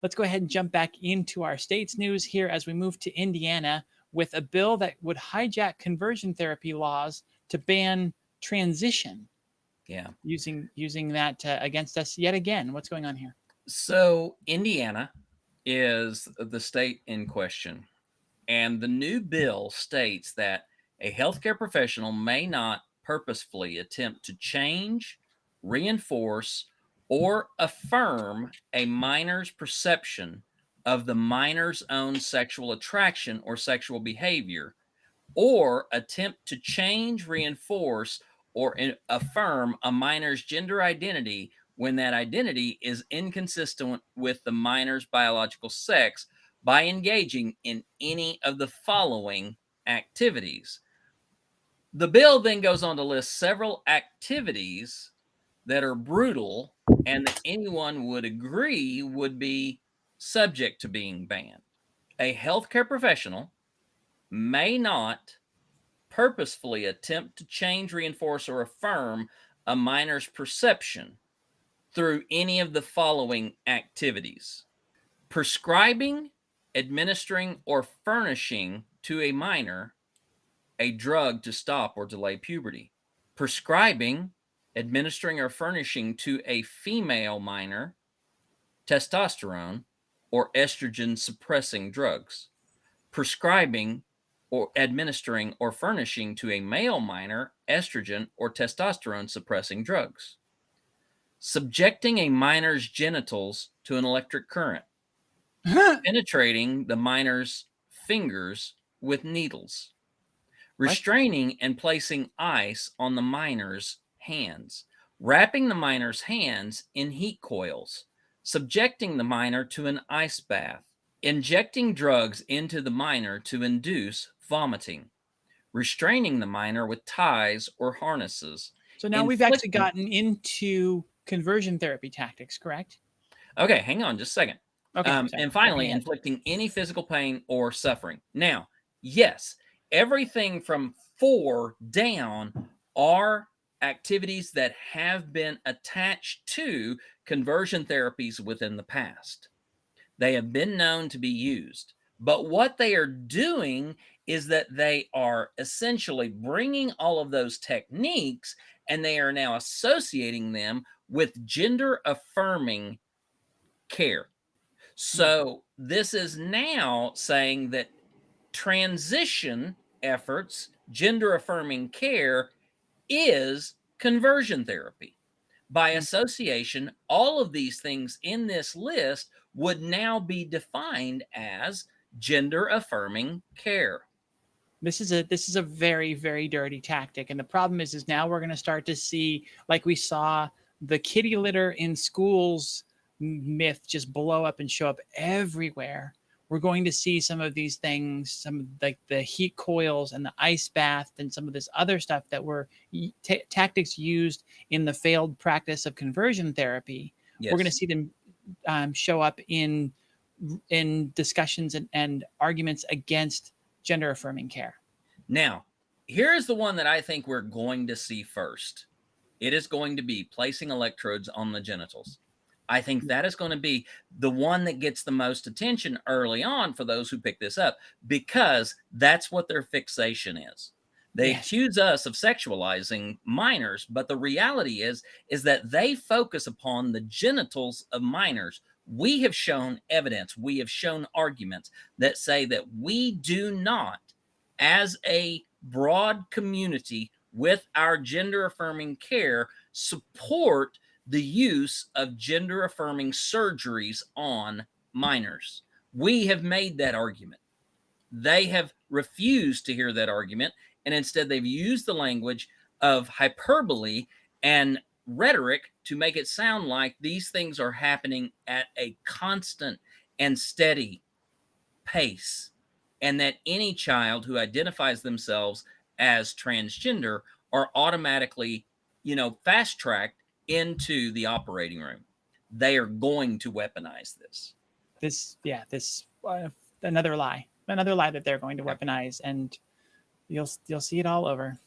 let's go ahead and jump back into our state's news here as we move to Indiana with a bill that would hijack conversion therapy laws to ban transition. Yeah. Using that against us yet again. What's going on here? So Indiana is the state in question. And the new bill states that a healthcare professional may not purposefully attempt to change, reinforce, or affirm a minor's perception of the minor's own sexual attraction or sexual behavior, or attempt to change, reinforce, or affirm a minor's gender identity when that identity is inconsistent with the minor's biological sex by engaging in any of the following activities. The bill then goes on to list several activities that are brutal and that anyone would agree would be subject to being banned. A healthcare professional may not purposefully attempt to change, reinforce, or affirm a minor's perception through any of the following activities: prescribing, administering, or furnishing to a minor a drug to stop or delay puberty, prescribing, administering, or furnishing to a female minor testosterone or estrogen suppressing drugs, prescribing or administering or furnishing to a male minor estrogen or testosterone suppressing drugs, subjecting a minor's genitals to an electric current, penetrating the minor's fingers with needles, What? restraining and placing ice on the minor's hands, wrapping the minor's hands in heat coils, subjecting the minor to an ice bath, injecting drugs into the minor to induce vomiting, restraining the minor with ties or harnesses, So now we've actually inflicting. gotten into conversion therapy tactics, correct? Okay, hang on just a second. Okay, sorry. And Jumping finally, ahead. inflicting any physical pain or suffering. Now, yes, everything from 4 down are activities that have been attached to conversion therapies within the past. They have been known to be used. But what they are doing is that they are essentially bringing all of those techniques and they are now associating them with gender affirming care. Hmm. So this is now saying that transition efforts, gender affirming care, is conversion therapy. By association, all of these things in this list would now be defined as gender affirming care. This is a very, very dirty tactic. And the problem is now we're going to start to see, like we saw the kitty litter in schools myth just blow up and show up everywhere. We're going to see some of these things, some like the heat coils and the ice bath and some of this other stuff that were tactics used in the failed practice of conversion therapy. We're going to Yes. see them show up in discussions and arguments against gender affirming care. Now, here is the one that I think we're going to see first. It is going to be placing electrodes on the genitals. I think that is going to be the one that gets the most attention early on for those who pick this up because that's what their fixation is. They Yes. accuse us of sexualizing minors, but the reality is that they focus upon the genitals of minors. We have shown evidence, we have shown arguments that say that we do not, as a broad community with our gender affirming care, support the use of gender affirming surgeries on minors. We have made that argument. They have refused to hear that argument, and instead they've used the language of hyperbole and rhetoric to make it sound like these things are happening at a constant and steady pace, and that any child who identifies themselves as transgender are automatically, fast tracked into the operating room. They are going to weaponize this. This another lie that they're going to Yeah. weaponize, and you'll see it all over.